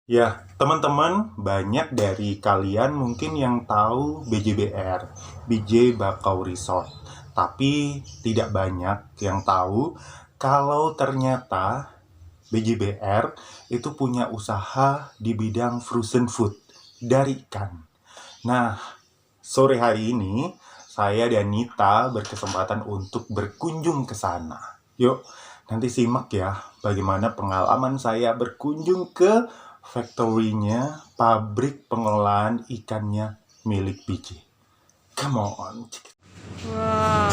Ya, teman-teman, banyak dari kalian mungkin yang tahu BJBR, BJ Bakau Resort. Tapi tidak banyak yang tahu kalau ternyata BJBR itu punya usaha di bidang frozen food dari ikan. Nah, sore hari ini saya dan Nita berkesempatan untuk berkunjung ke sana. Yuk, nanti simak ya bagaimana pengalaman saya berkunjung ke factory-nya, pabrik pengelolaan ikannya milik BJ. Come on. Wah,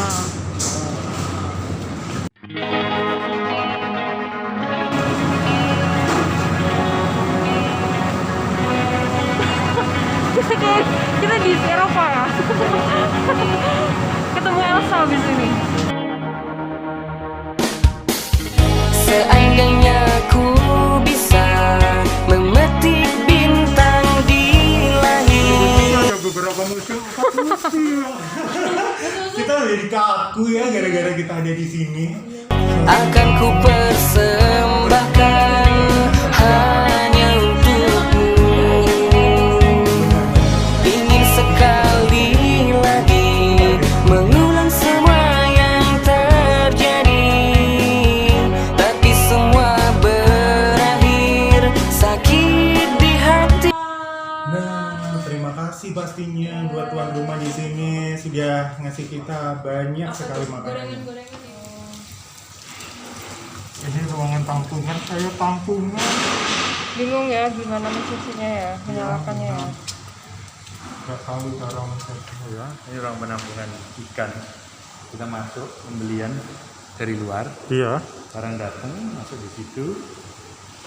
kita kayak kita di Eropa ya. Ketemu Elsa abis ini. Seandainya ku bisa memetik bintang di langit. Ada beberapa musuh. Kita jadi kaku ya gara-gara kita ada di sini. Akan ku persembahkan hanya untukmu. Ingin sekali lagi mengulang semua yang terjadi, tapi semua berakhir sakit di hati. Nah, terima kasih pastinya buat tuan rumah di sini sudah ngasih kita banyak sekali makanan. Ini ruangan tampungan, saya tampungan. Bingung ya gimana mesinnya ya, menyalakannya ya. Gak tahu cara mencetnya ya. Ini ruang penampungan ikan. Kita masuk pembelian dari luar. Iya. Barang datang masuk di situ.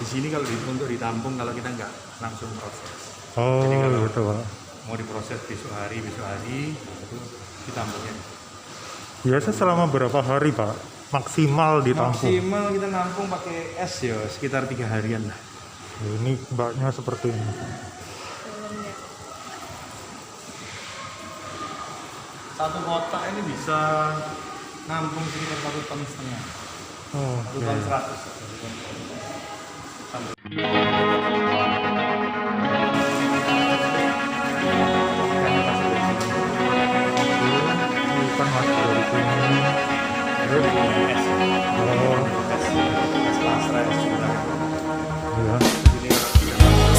Di sini kalau untuk ditampung kalau kita nggak langsung proses. Oh, Jadi kalau gitu Pak. mau diproses besok hari itu ditampungnya. Biasa selama berapa hari Pak? Maksimal ditampung. Maksimal kita nampung pakai es ya sekitar 3 harian lah. Ini baknya seperti ini. Satu kotak ini bisa nampung sekitar 1,5 ton. Oh, 1 ton 100. ikan masuk dari sini. Terus, oh, iya.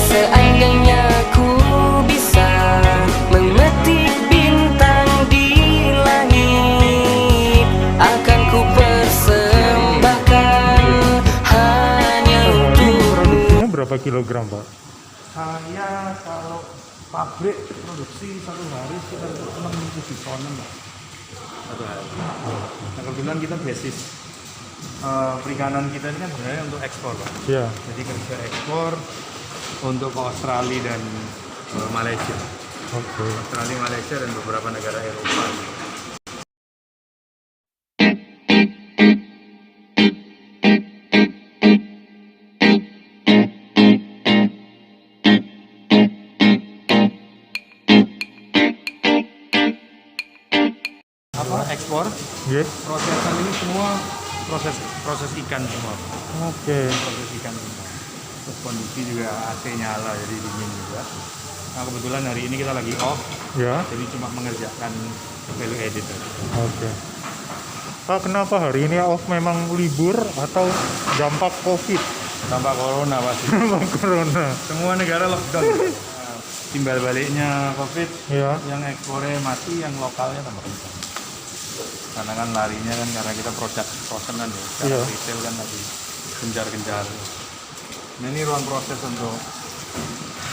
Seandainya ku bisa memetik bintang di langit, akan ku persembahkan hanya untukmu. Produksinya berapa kilogram Pak? Saya kalau pabrik produksi satu hari sekitar 6-7 tonan lah. Satu hari. Nah kebetulan kita basis perikanan kita ini kan sebenarnya untuk ekspor Pak. Iya. Jadi kerja ekspor untuk ke Australia dan Malaysia. Oke. Australia, Malaysia dan beberapa negara Eropa. Ekspor, Yes. prosesan ini semua proses ikan semua. Oke. Proses ikan semua. Terus kondisi juga AC nyala jadi dingin juga. Nah kebetulan hari ini kita lagi off, Ya. jadi cuma mengerjakan value edit aja. Oke. Pak, kenapa hari ini off memang libur atau dampak COVID? Tanpa corona pasti. Dampak corona. Semua negara lockdown. Nah, timbal baliknya COVID, Ya. yang ekspornya mati, yang lokalnya tambah kencang. Karena kan larinya kan karena kita produk frozenan ya, sekarang Iya. retail kan lagi gencar-gencar. Nah ini ruang proses untuk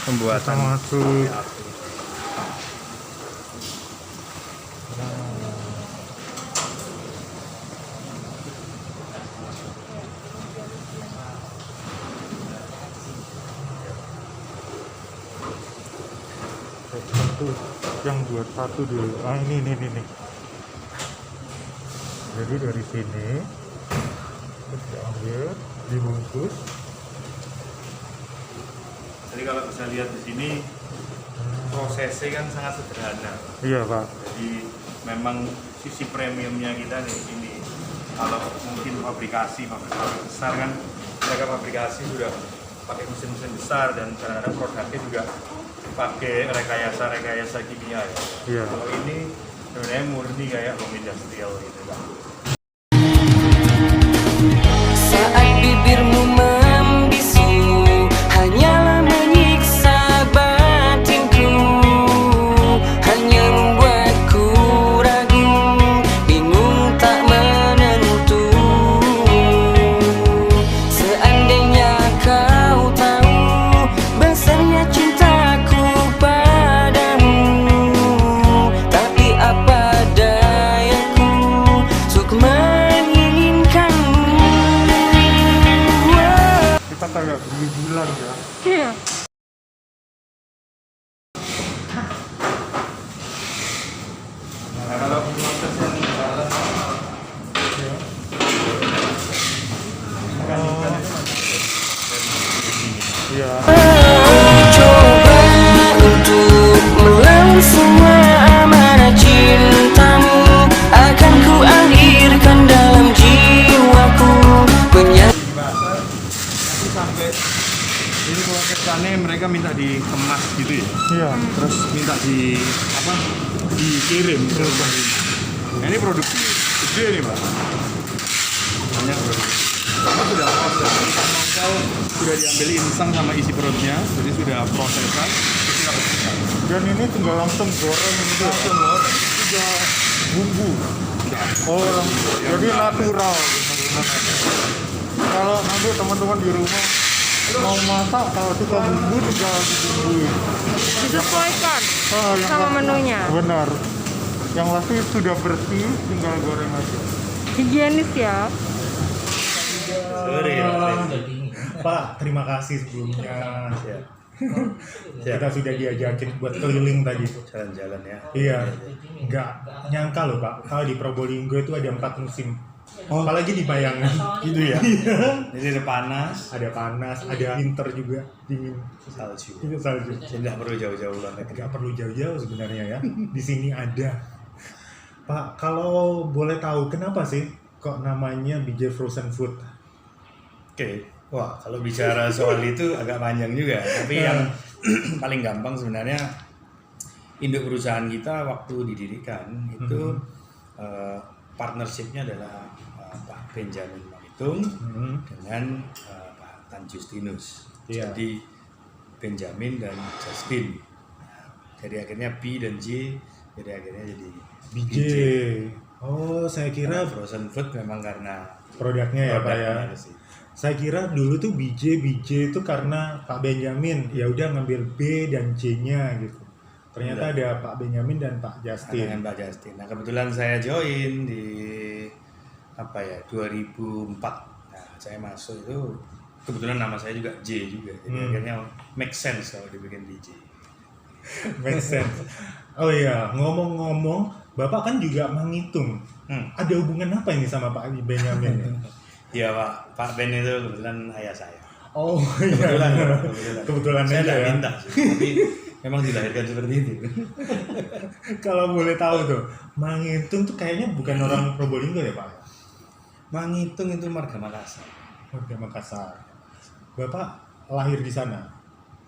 pembuatan Masuk. Satu yang buat satu dulu. Ah ini. Jadi dari sini terus diambil, dibungkus. Jadi kalau bisa lihat di sini prosesnya kan sangat sederhana. Iya Pak. Jadi memang sisi premiumnya kita di sini. Kalau mungkin pabrik besar kan mereka fabrikasi sudah pakai mesin-mesin besar dan kadang-kadang produknya juga pakai rekayasa kimia ya. Iya. Kalau ini sebenarnya murni kayak home industrial gitu kan. Saat bibirmu membisu, hanyalah menyiksa batinku, hanya membuatku ragu, bingung tak menentu. Seandainya kau tahu besarnya cintaku padamu, tapi apa dayaku untuk menginginkanmu. Kita kayak bulan ya. Iya. Nah, kalau proses yang dalam Iya. Coba untuk melawan semua amarah cintamu, akan ku akhirkan dalam jiwaku. nanti sampai ini kalau kesannya mereka minta dikemas gitu ya. Iya. Terus minta dikirim ke rumah. Nah, ini produksi gede nih Pak. Banyak produksi. Karena sudah proses, mangkal sudah diambil insang sama isi perutnya, jadi sudah prosesan. Dan ini tinggal langsung goreng gitu. Langsung goreng. Sudah bumbu. Oh, jadi natural. Kalau nanti teman-teman di rumah mau masak, kalau suka bumbu tinggal dibumbuin. Disesuaikan Yang sama menunya. Benar. Yang pasti sudah bersih, tinggal goreng aja. Higienis ya. Pak, terima kasih sebelumnya. Kita sudah diajakin buat keliling tadi. Jalan-jalan ya. Iya, nggak nyangka loh Pak, kalau di Probolinggo itu ada 4 musim. Apalagi di Bayangan. Gitu ya. Jadi ada panas, Ada panas, ada winter juga, dingin. salju. Itu salju. Jadi nggak perlu jauh-jauh lah. Nggak perlu jauh-jauh sebenarnya ya. Di sini ada. Pak, kalau boleh tahu kenapa sih kok namanya BJ Frozen Food? Oke, wah kalau bicara soal itu agak panjang juga. Tapi yang paling gampang sebenarnya induk perusahaan kita waktu didirikan itu partnershipnya adalah Pak Benjamin Mahitung dengan Pak Tan Justinus. Iya. Jadi Benjamin dan Justin. Nah, jadi akhirnya B dan J, jadi akhirnya jadi BJ. Oh, saya kira Frozen Food memang karena produknya ya Pak ya. produknya sih. Saya kira dulu tuh BJ itu karena Pak Benjamin ya udah ngambil B dan J-nya gitu. Ternyata ada Pak Benjamin dan Pak Justin. Dengan Pak Justin. Nah kebetulan saya join di 2004. Nah saya masuk itu kebetulan nama saya juga J juga. Jadi akhirnya make sense kalau dibikin DJ. Make sense. Oh iya, ngomong-ngomong, Bapak kan juga menghitung. Ada hubungan apa ini sama Pak Benjamin? Iya Pak Ben itu kebetulan ayah saya. Oh iya. Kebetulan Saya aja nggak ya. minta sih, tapi memang dilahirkan seperti itu. Kalau boleh tahu tuh, Manghitung tuh kayaknya bukan orang Probolinggo ya Pak? Manghitung itu marga Makassar. Warga Makassar. Bapak lahir di sana?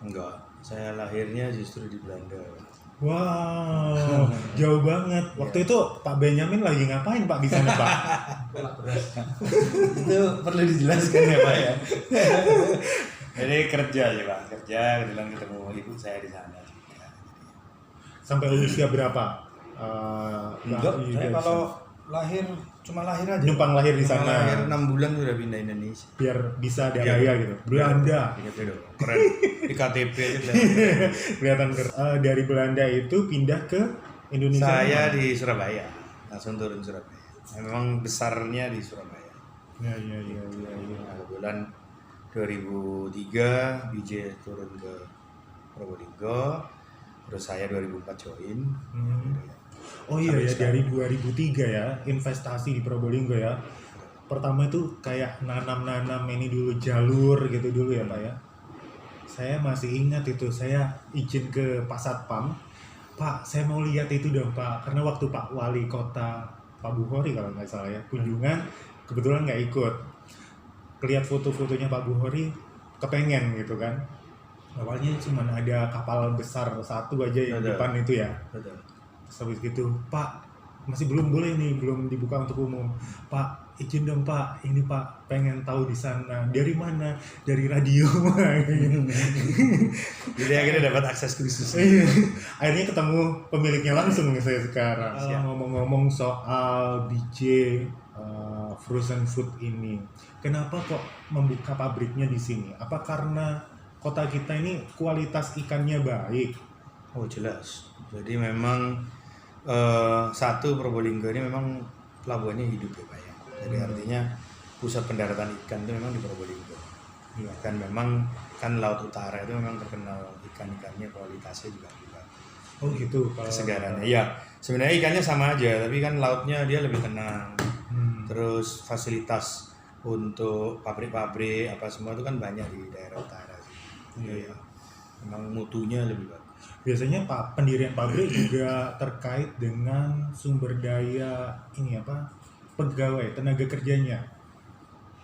Enggak, saya lahirnya justru di Belanda. Wow, jauh banget. Waktu itu Pak Benjamin lagi ngapain Pak di sana Pak? Itu perlu dijelaskan ya Pak ya. Jadi kerja sih Pak, kerja kebetulan ketemu ibu saya di sana. Sampai usia berapa? Enggak, saya kalau lahir cuma lahir aja. Numpang lahir di Cuma sana. lahir 6 bulan sudah pindah Indonesia. Biar bisa ada Iya. gaya gitu. Belanda. Ingat dong, keren. Di KTP aja kelihatan. Kelihatan keren. Dari Belanda itu pindah ke Indonesia. Saya mana? di Surabaya, langsung turun Surabaya. Memang besarnya di Surabaya. Ya. Nah, kebetulan 2003 BJ turun ke Probolinggo, terus saya 2004 join. Oh iya ya, dari 2003 ya, investasi di Probolinggo ya. Pertama itu kayak nanam-nanam ini dulu, jalur gitu dulu ya Pak ya. Saya masih ingat itu, saya izin ke Pak Satpam, Pak saya mau lihat itu dong Pak, karena waktu Pak Wali Kota Pak Buhori kalau nggak salah ya, kunjungan, kebetulan nggak ikut. Lihat foto-fotonya Pak Buhori, kepengen gitu kan. Awalnya cuma ada kapal besar satu aja yang Betul. depan itu ya. Betul. Terus habis gitu, Pak, masih belum boleh nih, belum dibuka untuk umum. Pak, izin dong Pak, ini Pak pengen tahu di sana. Dari mana? Dari radio. Jadi akhirnya dapat akses khusus. Akhirnya ketemu pemiliknya langsung nih saya sekarang. Ngomong-ngomong soal BJ frozen food ini, kenapa kok membuka pabriknya di sini? Apa karena kota kita ini kualitas ikannya baik? Oh jelas. Jadi memang satu, Probolinggo ini memang pelabuhannya hidup ya Pak ya. Jadi artinya pusat pendaratan ikan itu memang di Probolinggo. Iya. Dan memang kan Laut Utara itu memang terkenal ikan-ikannya kualitasnya juga bagus. Oh gitu. Kesegarannya. Ya, sebenarnya ikannya sama aja, tapi kan lautnya dia lebih tenang. Terus fasilitas untuk pabrik-pabrik apa semua itu kan banyak di daerah utara sih. Iya. Memang mutunya lebih bagus. Biasanya Pak pendirian pabrik juga terkait dengan sumber daya ini apa? Pegawai, tenaga kerjanya.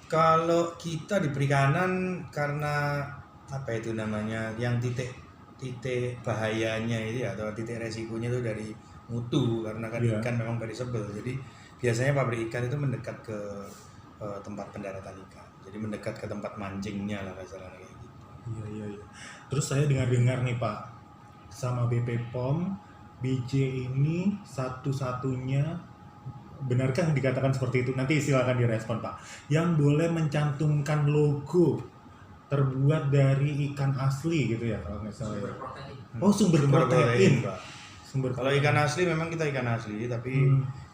Kalau kita di perikanan karena apa itu namanya yang titik bahayanya itu ya, atau titik resikonya itu dari mutu, karena kan Iya. ikan memang perishable. Jadi biasanya pabrik ikan itu mendekat ke tempat pendaratan ikan. Jadi mendekat ke tempat mancingnya lah kasarnya kayak gitu. Iya. Terus saya dengar nih Pak, sama BP POM, BJ ini satu-satunya, benarkah dikatakan seperti itu? Nanti silakan direspon Pak. Yang boleh mencantumkan logo terbuat dari ikan asli gitu ya kalau nggak salah ya. Oh sumber protein. Pak. Sumber Kalau ikan asli memang kita ikan asli, tapi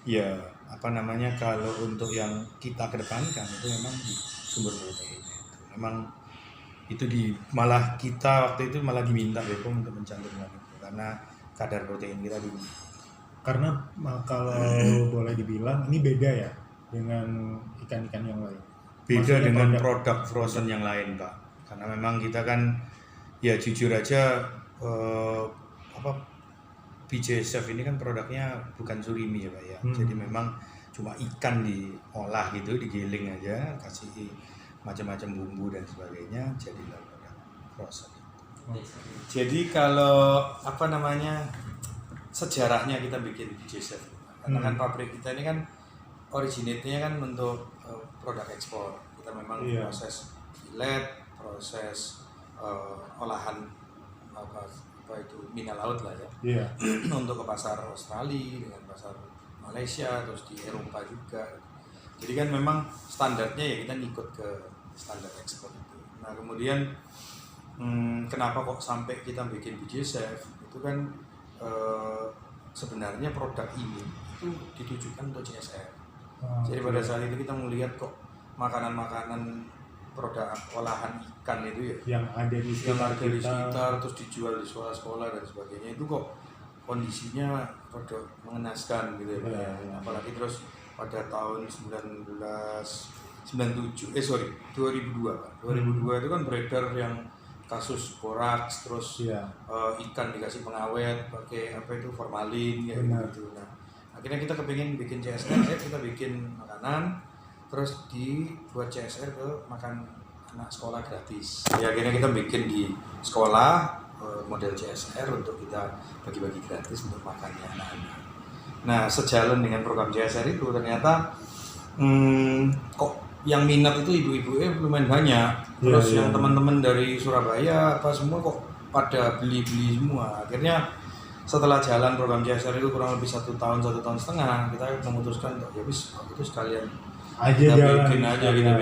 ya apa namanya, kalau untuk yang kita kedepankan itu memang di sumber proteinnya itu. Memang itu malah kita waktu itu malah diminta BPOM untuk mencantumkan itu karena kadar protein kita tinggi. Karena kalau boleh dibilang ini beda ya dengan ikan-ikan yang lain. Beda Maksudnya dengan produk frozen yang lain Pak, karena memang kita kan ya jujur aja BJ Chef ini kan produknya bukan surimi ya Pak ya. Jadi memang cuma ikan diolah gitu, digiling aja, kasih macam-macam bumbu dan sebagainya, jadilah produk frozen. Jadi kalau apa namanya, sejarahnya kita bikin BJ Chef, karena kan pabrik kita ini kan originate-nya kan untuk produk ekspor. Kita memang proses fillet, proses olahan apa itu minyak laut lah ya. Iya. Untuk ke pasar Australia, dengan pasar Malaysia, terus di Eropa juga. Jadi kan memang standarnya ya kita ngikut ke standar ekspor itu. Nah kemudian kenapa kok sampai kita bikin BJ Chef? Itu kan sebenarnya produk ini itu ditujukan untuk CSR. Jadi pada saat itu kita melihat kok makanan-makanan produk olahan ikan itu ya yang ada di sekitar kita, terus dijual di sekolah-sekolah dan sebagainya, itu kok kondisinya rada mengenaskan gitu ya. Apalagi terus pada tahun 2002 Pak. 2002 itu kan beredar yang kasus boraks, terus ikan dikasih pengawet pakai apa itu formalin ya gitu. Nah, akhirnya kita kepingin bikin CSR, kita bikin makanan terus dibuat CSR ke makan anak sekolah gratis. Ya akhirnya kita bikin di sekolah model CSR untuk kita bagi-bagi gratis untuk makannya anak-anak. Nah sejalan dengan program CSR itu ternyata kok yang minat itu ibu-ibunya lumayan banyak. Terus yang teman-teman dari Surabaya apa semua kok pada beli-beli semua. Akhirnya setelah jalan program CSR itu kurang lebih 1 tahun, 1,5 tahun, kita memutuskan ya wis itu sekalian kita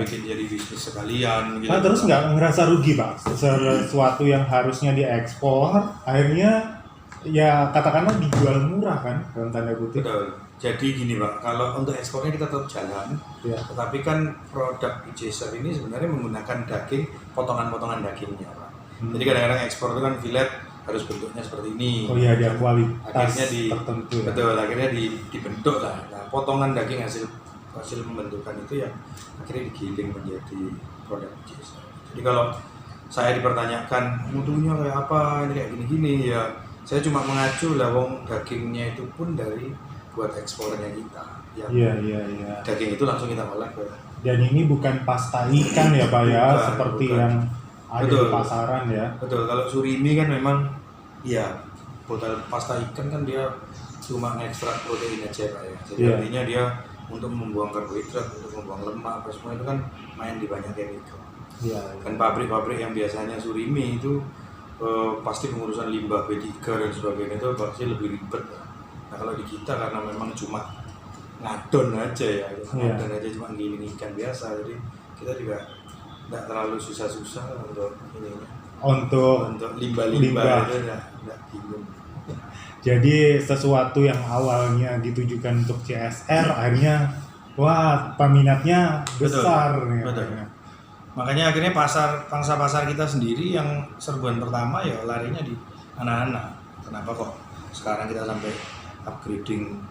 bikin jadi bisnis sekalian gitu. Nah, terus nggak ngerasa rugi Pak, sesuatu yang harusnya diekspor akhirnya ya katakanlah dijual murah kan dalam tanda kutip. Betul. Jadi gini Pak, kalau untuk ekspornya kita tetap jalan, tetapi kan produk BJ Chef ini sebenarnya menggunakan daging, potongan-potongan dagingnya Pak. Jadi kadang-kadang ekspor itu kan fillet harus bentuknya seperti ini. Oh iya, ada kualitas akhirnya tertentu. Betul, akhirnya dibentuk lah. Nah, potongan daging hasil pembentukan itu yang akhirnya digiling menjadi produk BJ Chef. Jadi kalau saya dipertanyakan mutunya kayak apa, ini kayak gini-gini ya, saya cuma mengacu lah wong dagingnya itu pun dari buat ekspornya kita. Iya. Daging itu langsung kita olah ke. Dan ini bukan pasta ikan ya Pak ya, seperti bukan. yang ada di Betul. pasaran ya. Betul, kalau surimi kan memang ya botol pasta ikan kan dia cuma ekstrak protein aja Pak ya. Jadi Iya. artinya dia untuk membuang karbohidrat, untuk membuang lemak, apa semua itu kan main di banyak chemical. Iya. Dan pabrik-pabrik yang biasanya surimi itu pasti pengurusan limbah B3 dan sebagainya itu pasti lebih ribet. Nah kalau di kita karena memang cuma ngadon aja ya, Iya. ngadon aja cuma giling ikan biasa, jadi kita juga nggak terlalu susah-susah untuk ini Untuk untuk Limbah. limbah-limbah itu nggak bingung. jadi sesuatu yang awalnya ditujukan untuk CSR akhirnya wah peminatnya besar nih. betul. akhirnya. Makanya akhirnya pangsa pasar kita sendiri yang serbuan pertama ya larinya di anak-anak. Kenapa kok sekarang kita sampai upgrading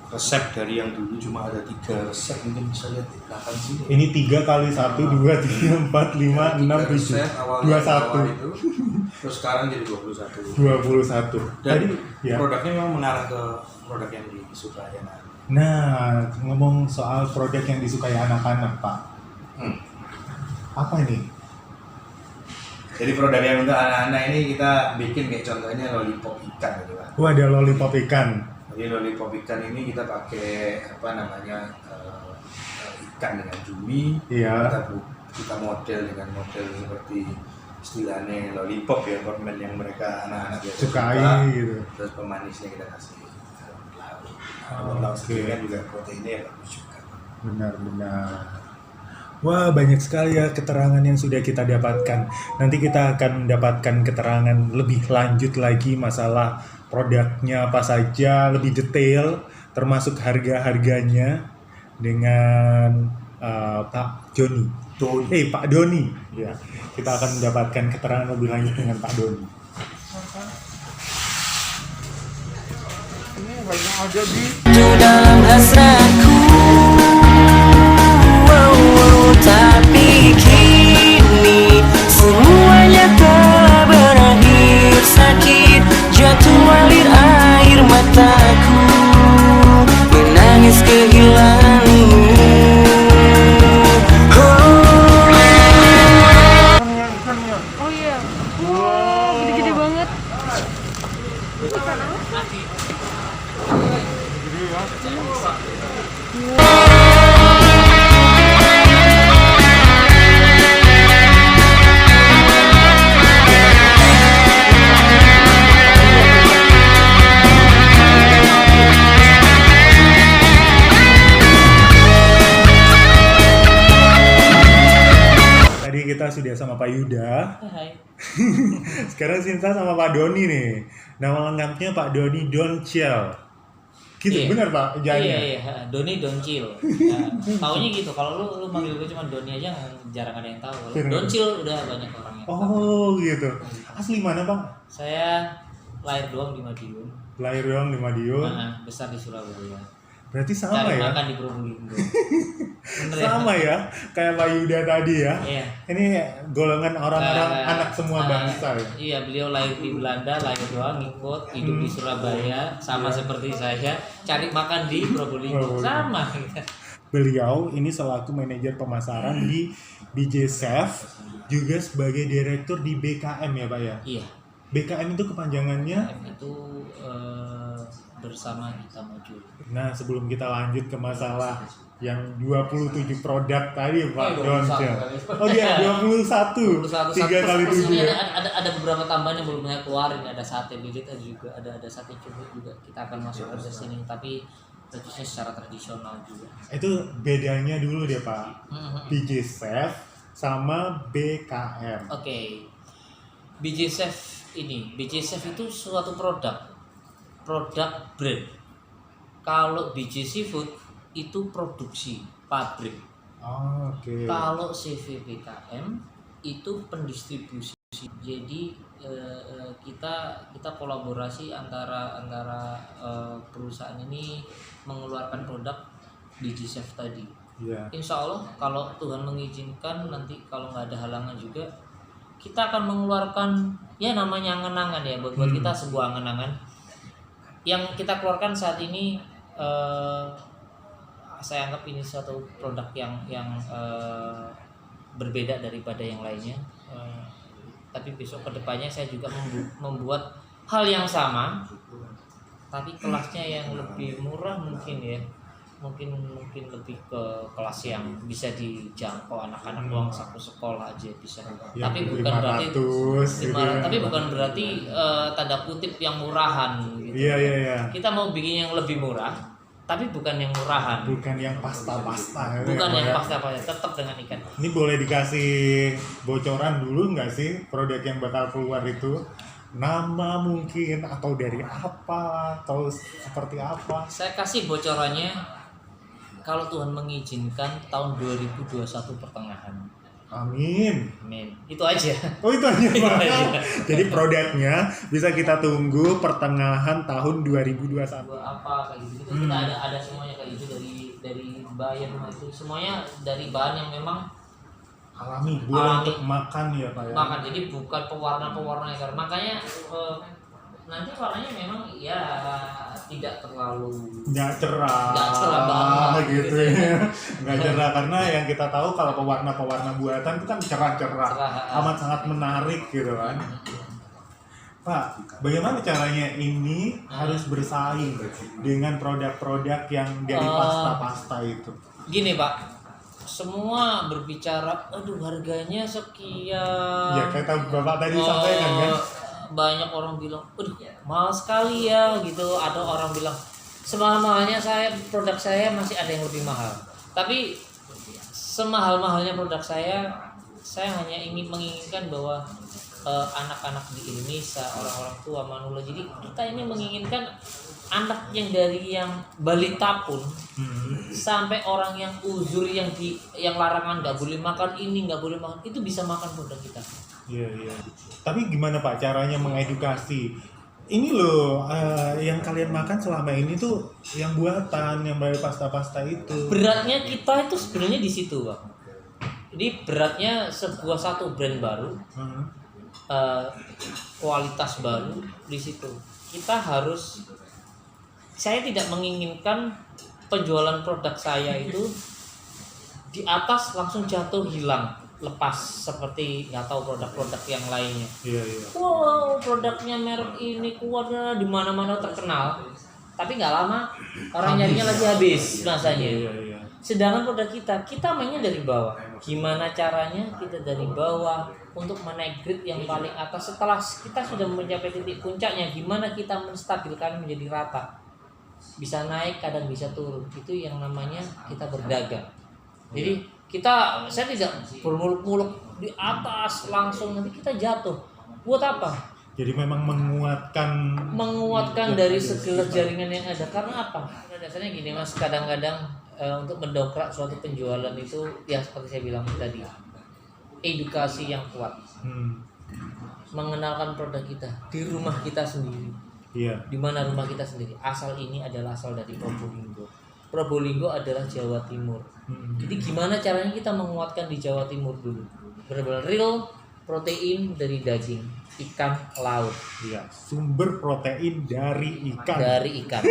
resep dari yang dulu cuma ada 3 resep, mungkin bisa lihat di belakang sini. Ini 3 kali 1, 2, 3, 4, 5, 6, 7, 21. Terus sekarang jadi 21. 21. Dan Tadi ya. produknya memang mengarah ke produk yang disukai anak. Nah, ngomong soal produk yang disukai anak-anak, Pak. Apa ini? Jadi produk yang untuk anak-anak ini kita bikin kayak contohnya lollipop ikan gitu Pak. Wah, ada lollipop ikan. Jadi lollipop ikan ini kita pakai ikan dengan cumi. Iya. Kita model dengan model seperti istilahnya lollipop ya, permen yang mereka anak-anak biasa Sukai suka. gitu. Terus pemanisnya kita kasih rumput laut. Oh, Rumput laut oke. sendiri kan juga proteinnya ya bagus juga. Benar-benar. Wah, banyak sekali ya keterangan yang sudah kita dapatkan. Nanti kita akan mendapatkan keterangan lebih lanjut lagi masalah produknya apa saja, lebih detail, termasuk harga-harganya dengan Pak Joni. Pak Doni. Ya, kita akan mendapatkan keterangan lebih lanjut dengan Pak Doni. Ini banyak aja di Itu dalam hasratku, tapi kini semuanya telah berakhir. Sakit jatuh alir air mataku, menangis kehilanganmu. Ikannya. oh iya, wow, gede-gede banget. Ikan apa? Tadi kita sudah sama Pak Yuda. Hai. Sekarang Sinta sama Pak Doni nih. Nama lengkapnya Pak Doni Donciel. Gitu, Iya. benar Pak? Iya, Ijazahnya? iya, Doni Doncil. Nah, taunya gitu. Kalau lu manggil gue cuma Doni aja, jarang ada yang tahu. Kalau Bener. Doncil udah banyak orang yang tahu. Oh gitu. Asli mana Pak? Saya lahir doang di Madiun. Lahir doang di Madiun. Besar di Surabaya. Berarti sama Cari ya? makan di Probolinggo. Bener ya? Sama ya, kayak Pak Yuda tadi ya. Iya. Ini golongan orang-orang anak semua Nah, bangsa ya. Iya, beliau lahir di Belanda, lahir doang, ngikut, hidup di Surabaya, sama seperti saya, cari makan di Probolinggo. Probolinggo. Sama. Beliau ini selaku manajer pemasaran di BJ Chef, juga sebagai direktur di BKM ya Pak ya. Iya. BKM itu kepanjangannya. Itu bersama kita maju. Nah, sebelum kita lanjut ke masalah yang 27 produk tadi Pak Oh, 21 Doncel. kali. Oh iya, 21. 3 kali 7 Ini ya. ada beberapa tambahan yang belum saya keluarin, ada sate lilit juga, ada sate cubit juga kita akan masukkan ke sini, tapi tentunya secara tradisional juga. Itu bedanya dulu deh Pak. BJ Chef sama BKM. Oke. BJ Chef itu suatu produk brand. Kalau BJ Seafood itu produksi pabrik. Oh, oke. Kalau CVBKM itu pendistribusi. Jadi kita kolaborasi antara perusahaan ini mengeluarkan produk BJ Chef tadi. Iya. Insya Allah kalau Tuhan mengizinkan, nanti kalau nggak ada halangan juga, kita akan mengeluarkan ya namanya angan-angan ya, buat kita sebuah angan-angan yang kita keluarkan saat ini. Saya anggap ini suatu produk yang berbeda daripada yang lainnya. Tapi besok kedepannya saya juga membuat hal yang sama, tapi kelasnya yang lebih murah mungkin ya. Mungkin lebih ke kelas yang bisa dijangkau anak-anak doang, satu sekolah aja bisa. Yang Tapi bukan berarti 500 gitu ya. tapi bukan berarti tanda kutip yang murahan gitu. Iya. Kita mau bikin yang lebih murah, tapi bukan yang murahan. Bukan yang pasta-pasta. Bukan ya, yang Pak, ya. pasta-pasta, tetap dengan ikan. Ini boleh dikasih bocoran dulu nggak sih produk yang bakal keluar itu? Nama mungkin, atau dari apa, atau seperti apa? Saya kasih bocorannya, kalau Tuhan mengizinkan tahun 2021 pertengahan. Amin. Amin. Itu aja. Oh itu aja Itu Pak. aja. Jadi produknya bisa kita tunggu pertengahan tahun 2021. Apa kayak gitu, kita ada semuanya kayak gitu, dari bahan itu semuanya dari bahan yang memang Alami, buat untuk makan ya Pak ya. makan, jadi bukan pewarna yang makanya nanti warnanya memang ya tidak terlalu Nggak cerah banget gitu ya. Nggak cerah, karena yang kita tahu kalau pewarna buatan itu kan cerah-cerah, amat sangat menarik gitu kan. Pak, bagaimana caranya ini harus bersaing dengan produk-produk yang dari pasta-pasta itu? Gini Pak, semua berbicara, aduh harganya sekian. Ya kayak Bapak tadi sampaikan kan. Banyak orang bilang, aduh mahal sekali ya gitu. Ada orang bilang, semahal-mahalnya produk saya masih ada yang lebih mahal. Tapi semahal-mahalnya produk saya hanya menginginkan bahwa anak-anak di Indonesia, orang-orang tua, manula. Jadi kita ini menginginkan anak yang dari yang balita pun sampai orang yang uzur, yang larangan nggak boleh makan ini, nggak boleh makan itu, bisa makan produk kita. Iya. Tapi gimana Pak caranya mengedukasi? Ini loh yang kalian makan selama ini tuh yang buatan, yang dari pasta-pasta itu. Beratnya kita itu sebenarnya di situ Pak. Jadi beratnya sebuah satu brand baru, kualitas baru di situ. Saya tidak menginginkan penjualan produk saya itu di atas langsung jatuh hilang, lepas seperti nggak tahu produk-produk yang lainnya. Iya. Wow, produknya merek ini kuatnya di mana-mana terkenal, tapi nggak lama orang nyarinya lagi habis masanya. Iya. Sedangkan produk kita mainnya dari bawah. Gimana caranya kita dari bawah untuk menaik grade yang paling atas? Setelah kita sudah mencapai titik puncaknya, gimana kita menstabilkan menjadi rata? Bisa naik, kadang bisa turun. Itu yang namanya kita berdagang. Jadi saya tidak bermuluk-muluk di atas langsung, nanti kita jatuh. Buat apa? Jadi memang menguatkan Dari segala jaringan yang ada. Karena apa? Karena dasarnya gini Mas, kadang-kadang untuk mendongkrak suatu penjualan itu ya seperti saya bilang tadi, edukasi yang kuat, mengenalkan produk kita di rumah kita sendiri. Iya. Di mana rumah kita sendiri. Asal ini adalah asal dari Probolinggo. Probolinggo adalah Jawa Timur. Jadi gimana caranya kita menguatkan di Jawa Timur dulu? Benar-benar real protein dari daging, ikan laut. Iya, sumber protein dari ikan. Dari ikan.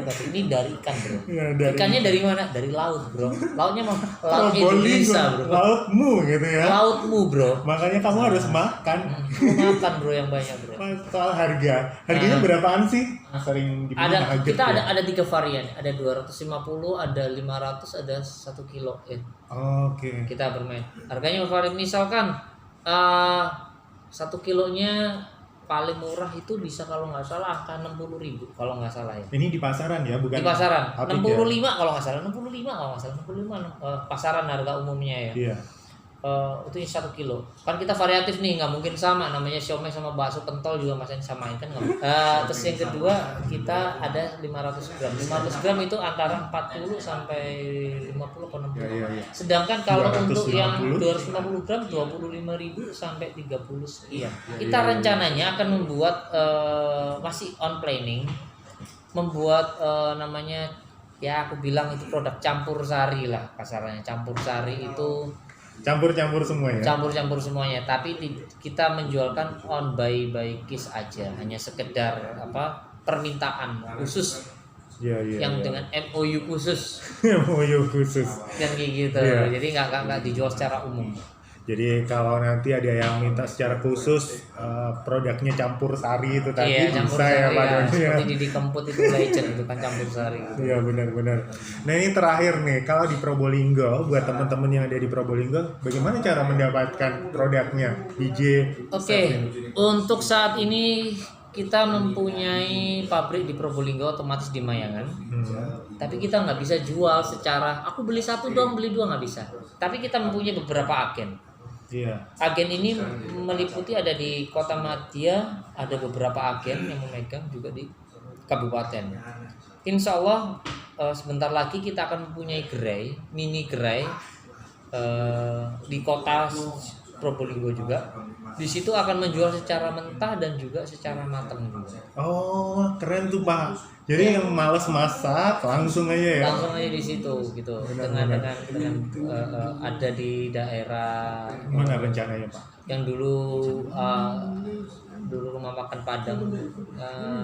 Tapi ini dari ikan, Bro. Ya, Ikannya dari mana? Dari laut, Bro. Lautnya mau laut Probolinggo, Indonesia, Bro. lautmu gitu ya. Lautmu, Bro. Makanya kamu harus makan. Makan, Bro, yang banyak, Bro. Soal harganya berapaan sih? Sering dibeli nugget Kita ya? ada 3 varian. Ada 250, ada 500, ada 1 kilo ya. Oke. Kita bermain. Harganya varian misalkan 1 kilonya paling murah itu bisa kalau nggak salah angka 60.000 kalau nggak salah ya. Ini di pasaran ya, bukan Di pasaran. Apik 65 ya? kalau nggak salah. 65 pasaran harga umumnya ya. Iya. Itu 1 kilo. Kan kita variatif nih, nggak mungkin sama. Namanya siomay sama bakso pentol juga masih samain kan nggak. Terus yang kedua kita ada 500 gram. 500 gram itu antara 40 sampai 50 atau 60. Iya. Sedangkan kalau 250. untuk yang 250 gram 25.000 sampai 30 sekian. Kita rencananya akan membuat masih on planning, membuat namanya ya aku bilang itu produk campur sari lah kasarnya. Campur sari itu Campur-campur semua ya. campur-campur semuanya, tapi kita menjualkan on by case aja, hanya sekedar permintaan khusus yang dengan MOU khusus MOU khusus. kan kayak gitu. Iya. Jadi nggak dijual secara umum. Jadi kalau nanti ada yang minta secara khusus produknya campur sari itu tadi Iya, campur bisa ya sari Pak ya. Doni ya. Seperti Didi Kempot itu legend itu kan campur sari gitu. Iya benar-benar. Nah ini terakhir nih, kalau di Probolinggo buat teman-teman yang ada di Probolinggo, bagaimana cara mendapatkan produknya DJ? Oke, untuk saat ini kita mempunyai pabrik di Probolinggo, otomatis di Mayangan. Tapi kita nggak bisa jual secara aku beli satu dong, beli dua, nggak bisa. Tapi kita mempunyai beberapa agen. Iya. Agen ini meliputi ada di Kota Madia, ada beberapa agen yang memegang juga di kabupaten. Insya Allah sebentar lagi kita akan mempunyai gerai, mini gerai di kota Probolinggo juga. Di situ akan menjual secara mentah dan juga secara matang juga. Oh keren tuh Pak. Jadi yang males masak langsung aja ya. Langsung aja di situ gitu. Dengan ada di daerah Mana rencananya Pak? yang dulu rumah makan Padang.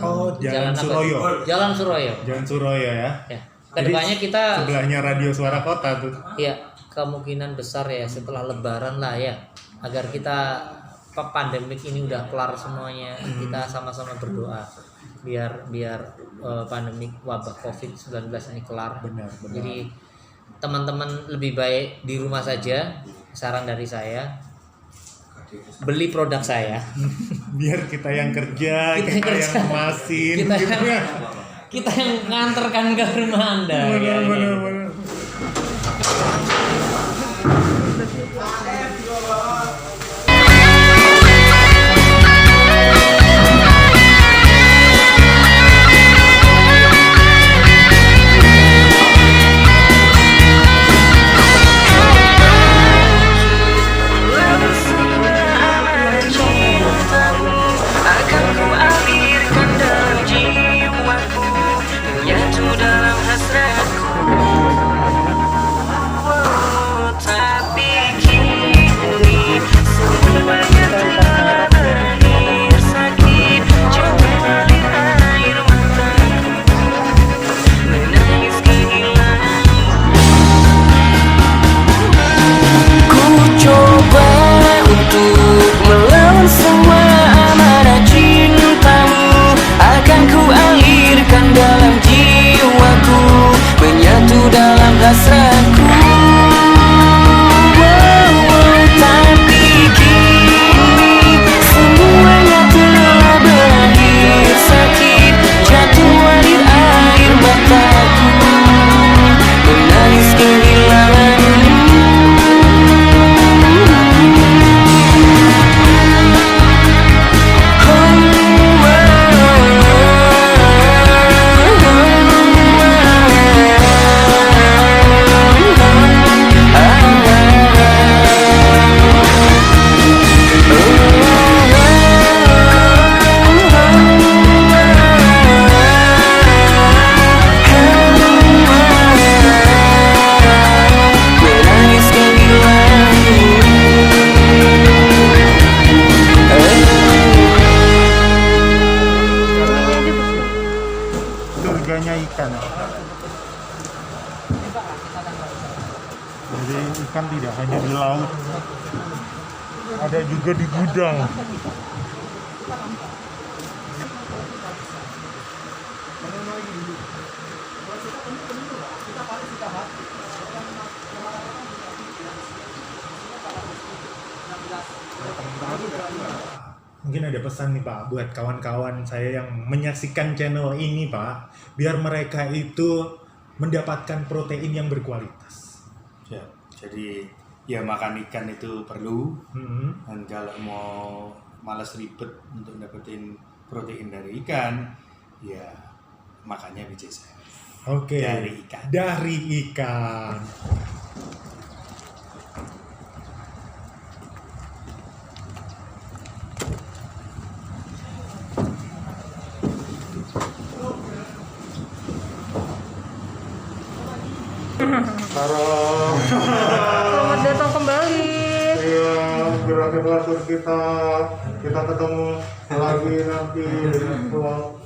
Oh Jalan Suroyo. Jalan Suroyo. Jalan Suroyo ya. Ya. Kedepannya kita Sebelahnya Radio Suara Kota tuh. ya kemungkinan besar ya setelah Lebaran lah ya, agar kita pandemik ini udah kelar semuanya, kita sama-sama berdoa biar pandemik wabah COVID-19 ini kelar. Benar. Jadi teman-teman lebih baik di rumah saja, saran dari saya, beli produk saya. Biar kita yang kerja, kita yang kemasin kita gitu yang, ya. kita yang nganterkan ke rumah Anda. Benar. Akan ku alirkan dalam jiwaku, menyatu dalam hasratku. Tapi kini semuanya telah berakhir, sakit jatuh alir air mataku, menangis kehilanganmu. Ku coba untuk melawan semua amarah cintamu, akan ku alirkan dalam jiwaku, menyatu dalam hasratku. Tapi kini semuanya telah berakhir, sakit jatuh alir air mataku, menangis kehilanganmu. Menangis Surganya ikan. Jadi ikan tidak hanya di laut, ada juga di gudang. Mungkin ada pesan nih Pak buat kawan-kawan saya yang menyaksikan channel ini Pak, biar mereka itu mendapatkan protein yang berkualitas. Ya, jadi ya makan ikan itu perlu. Hmm. Dan kalau mau malas ribet untuk dapetin protein dari ikan, ya makannya biji sayur. Oke. Dari ikan. Dari ikan. Selamat datang kembali. Iya, berakhirlah kita ketemu lagi nanti dengan vlog